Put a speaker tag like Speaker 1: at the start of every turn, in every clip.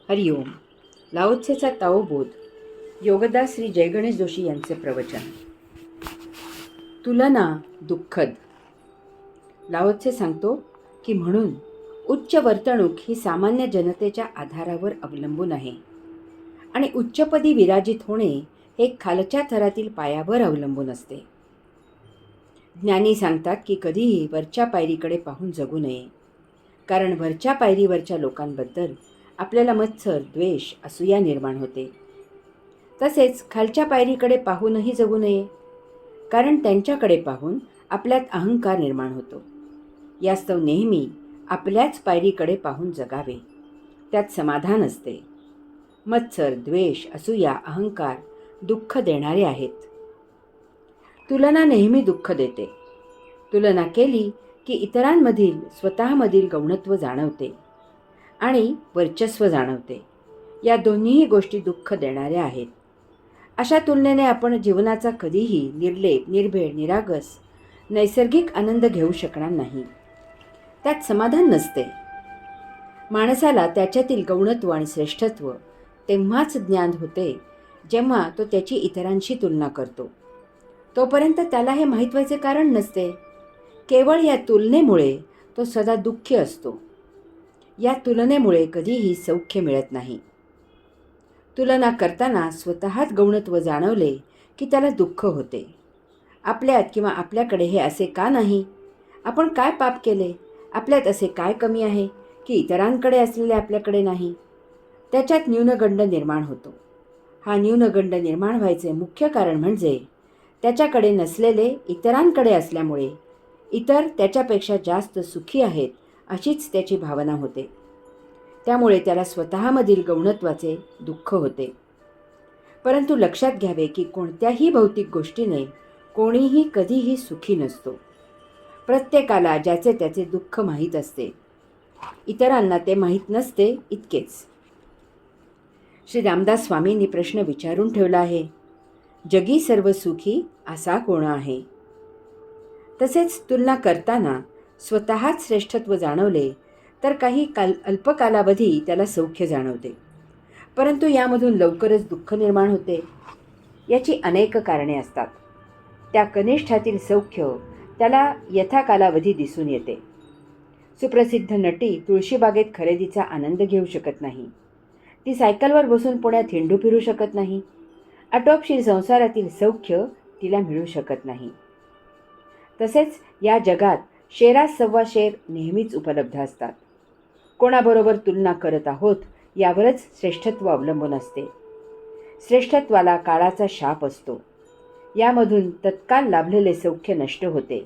Speaker 1: हरिओम. लाओत्सेचा ताओबोध. योगदास श्री जयगणेश जोशी यांचे प्रवचन. तुलना दुःखद. लाओत्से सांगतो की म्हणून उच्च वर्तणूक ही सामान्य जनतेच्या आधारावर अवलंबून आहे आणि उच्चपदी विराजित होणे हे खालच्या थरातील पायावर अवलंबून असते. ज्ञानी सांगतात की कधीही वरच्या पायरीकडे पाहून जगू नये, कारण वरच्या पायरीवरच्या लोकांबद्दल आपल्याला मत्सर, द्वेष, असूया निर्माण होते. तसेच खालच्या पायरीकडे पाहूनही जगू नये, कारण त्यांच्याकडे पाहून आपल्यात अहंकार निर्माण होतो. यास्तव नेहमी आपल्याच पायरीकडे पाहून जगावे, त्यात समाधान असते. मत्सर, द्वेष, असूया, अहंकार दुःख देणारे आहेत. तुलना नेहमी दुःख देते. तुलना केली की इतरांमधील स्वतःमधील गौणत्व जाणवते आणि वर्चस्व जाणवते. या दोन्हीही गोष्टी दुःख देणाऱ्या आहेत. अशा तुलनेने आपण जीवनाचा कधीही निर्लेप, निर्भेळ, निरागस, नैसर्गिक आनंद घेऊ शकणार नाही. त्यात समाधान नसते. माणसाला त्याच्यातील गौणत्व आणि श्रेष्ठत्व तेव्हाच ज्ञान होते जेव्हा तो त्याची इतरांशी तुलना करतो. तोपर्यंत त्याला हे माहीत व्हायचे कारण नसते. केवळ या तुलनेमुळे तो सदा दुःखी असतो. या तुलनेमुळे कधीही सौख्य मिळत नाही. तुलना करताना स्वतःत गौणत्व जाणवले की त्याला दुःख होते. आपल्यात किंवा आपल्याकडे हे असे का नाही? आपण काय पाप केले? आपल्यात असे काय कमी आहे की इतरांकडे असलेले आपल्याकडे नाही? त्याच्यात न्यूनगंड निर्माण होतो. हा न्यूनगंड निर्माण व्हायचे मुख्य कारण म्हणजे त्याच्याकडे नसलेले इतरांकडे असल्यामुळे इतर त्याच्यापेक्षा जास्त सुखी आहेत अशीच त्याची भावना होते. त्यामुळे त्याला स्वतःमधील गौणत्वाचे दुःख होते. परंतु लक्षात घ्यावे की कोणत्याही भौतिक गोष्टीने कोणीही कधीही सुखी नसतो. प्रत्येकाला ज्याचे त्याचे दुःख माहीत असते. इतरांना ते माहीत नसते इतकेच. श्री रामदास स्वामींनी प्रश्न विचारून ठेवला आहे, जगी सर्व सुखी असा कोण आहे? तसेच तुलना करताना स्वतःच श्रेष्ठत्व जाणवले तर काही अल्पकालावधी त्याला सौख्य जाणवते, परंतु यामधून लवकरच दुःख निर्माण होते. याची अनेक कारणे असतात. त्या कनिष्ठातील सौख्य त्याला यथाकालावधी दिसून येते. सुप्रसिद्ध नटी तुळशीबागेत खरेदीचा आनंद घेऊ शकत नाही. ती सायकलवर बसून पुण्यात हिंडू फिरू शकत नाही. आटोपशीर संसारातील सौख्य तिला मिळू शकत नाही. तसेच या जगात शेरात सव्वा शेर नेहमीच उपलब्ध असतात. कोणाबरोबर तुलना करत आहोत यावरच श्रेष्ठत्व अवलंबून असते. श्रेष्ठत्वाला काळाचा शाप असतो. यामधून तत्काल लाभलेले सौख्य नष्ट होते.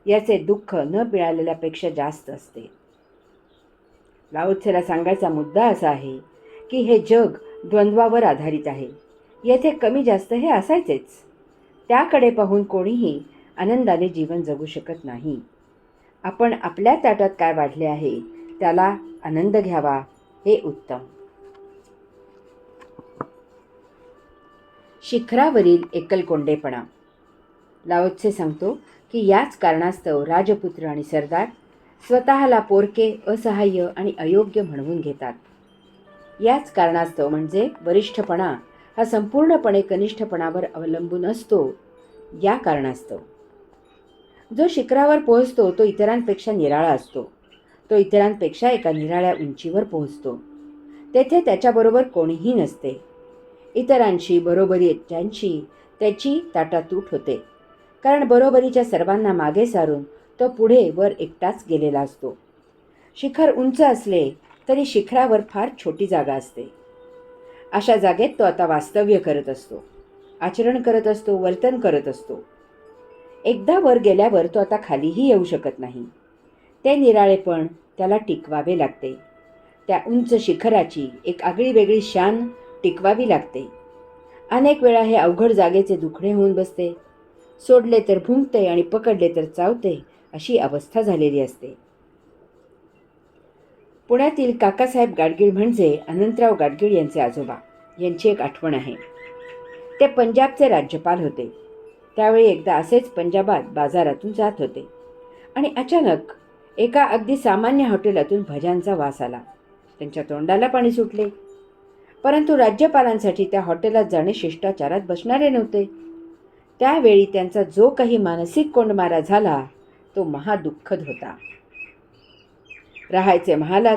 Speaker 1: याचे दुःख न मिळालेल्यापेक्षा जास्त असते. लाओत्सेला सांगायचा मुद्दा असा आहे की हे जग द्वंद्वावर आधारित आहे. येथे कमी जास्त हे असायचेच. त्याकडे पाहून कोणीही आनंदाने जीवन जगू शकत नाही. आपण आपल्या ताटात काय वाढले आहे त्याला आनंद घ्यावा, हे उत्तम. शिखरावरील एकलकोंडेपणा. लाओत्से सांगतो की याच कारणास्तव राजपुत्र आणि सरदार स्वतःला पोरके, असहाय्य आणि अयोग्य म्हणवून घेतात. याच कारणास्तव म्हणजे वरिष्ठपणा हा संपूर्णपणे कनिष्ठपणावर अवलंबून असतो. या कारणास्तव जो शिखरावर पोहोचतो तो इतरांपेक्षा निराळा असतो. तो इतरांपेक्षा एका निराळ्या उंचीवर पोहोचतो. तेथे त्याच्याबरोबर कोणीही नसते. इतरांशी बरोबरीच्यांशी त्याची ताटातूट होते, कारण बरोबरीच्या सर्वांना मागे सारून तो पुढे वर एकटाच गेलेला असतो. शिखर उंच असले तरी शिखरावर फार छोटी जागा असते. अशा जागेत तो आता वास्तव्य करत असतो, आचरण करत असतो, वर्तन करत असतो. एकदा वर गेल्यावर तो आता खालीही येऊ शकत नाही. ते निराळेपण त्याला टिकवावे लागते. त्या उंच शिखराची एक आगळी वेगळी शान टिकवावी लागते. अनेक वेळा हे अवघड जागेचे दुखणे होऊन बसते. सोडले तर भुंकते आणि पकडले तर चावते, अशी अवस्था झालेली असते. पुण्यातील काकासाहेब गाडगीळ म्हणजे अनंतराव गाडगीळ यांचे आजोबा यांची एक आठवण आहे. ते पंजाबचे राज्यपाल होते. त्यावेळी एकदा असेच पंजाबात बाजारातून जात होते आणि अचानक एका अगदी सामान्य हॉटेलातून भज्यांचा वास आला. त्यांच्या तोंडाला पाणी सुटले. परंतु राज्यपालांसाठी त्या हॉटेलात जाणे शिष्टाचारात बसणारे नव्हते. त्यावेळी त्यांचा जो काही मानसिक कोंडमारा झाला तो महादुःखद होता. राहायचे महालात,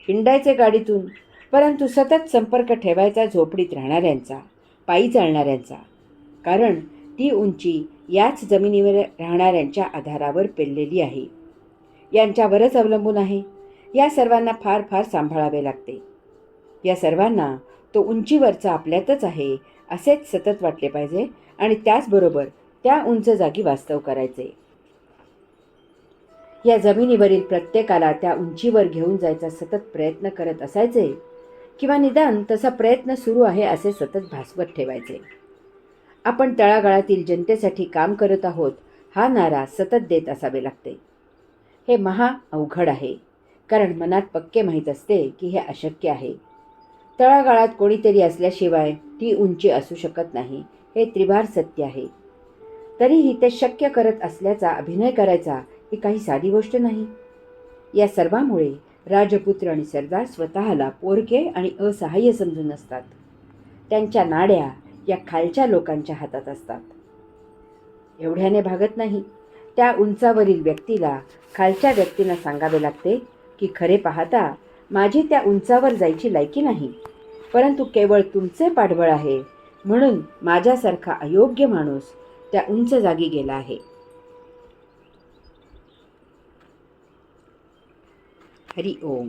Speaker 1: हिंडायचे गाडीतून, परंतु सतत संपर्क ठेवायचा झोपडीत राहणाऱ्यांचा, पायी चालणाऱ्यांचा. कारण ती उंची याच जमिनीवर राहणाऱ्यांच्या आधारावर पेललेली आहे, यांच्यावरच अवलंबून आहे. या सर्वांना फार फार सांभाळावे लागते. या सर्वांना तो उंचीवरचा आपल्यातच आहे असेच सतत वाटले पाहिजे आणि त्याचबरोबर त्या उंच जागी वास्तव करायचे. या जमिनीवरील प्रत्येकाला त्या उंचीवर घेऊन जायचा सतत प्रयत्न करत असायचे, किंवा निदान तसा प्रयत्न सुरू आहे असे सतत भासवत ठेवायचे. आपण तळागाळातील जनतेसाठी काम करत आहोत हा नारा सतत देत असावे लागते. हे महा अवघड आहे, कारण मनात पक्के माहीत असते की हे अशक्य आहे. तळागाळात कोणीतरी असल्याशिवाय ती उंची असू शकत नाही, हे त्रिवार सत्य आहे. तरीही ते शक्य करत असल्याचा अभिनय करायचा ही काही साधी गोष्ट नाही. या सर्वांमुळे राजपुत्र आणि सरदार स्वतःला पोरके आणि असहाय्य समजून असतात. त्यांच्या नाड्या या खालच्या लोकांच्या हातात असतात. एवढ्याने भागत नाही. त्या उंचावरील व्यक्तीला खालच्या व्यक्तींना सांगावे लागते की खरे पाहता माझी त्या उंचावर जायची लायकी नाही, परंतु केवळ तुमचे पाठबळ आहे म्हणून माझ्यासारखा अयोग्य माणूस त्या उंच जागी गेला आहे. हरि ओम.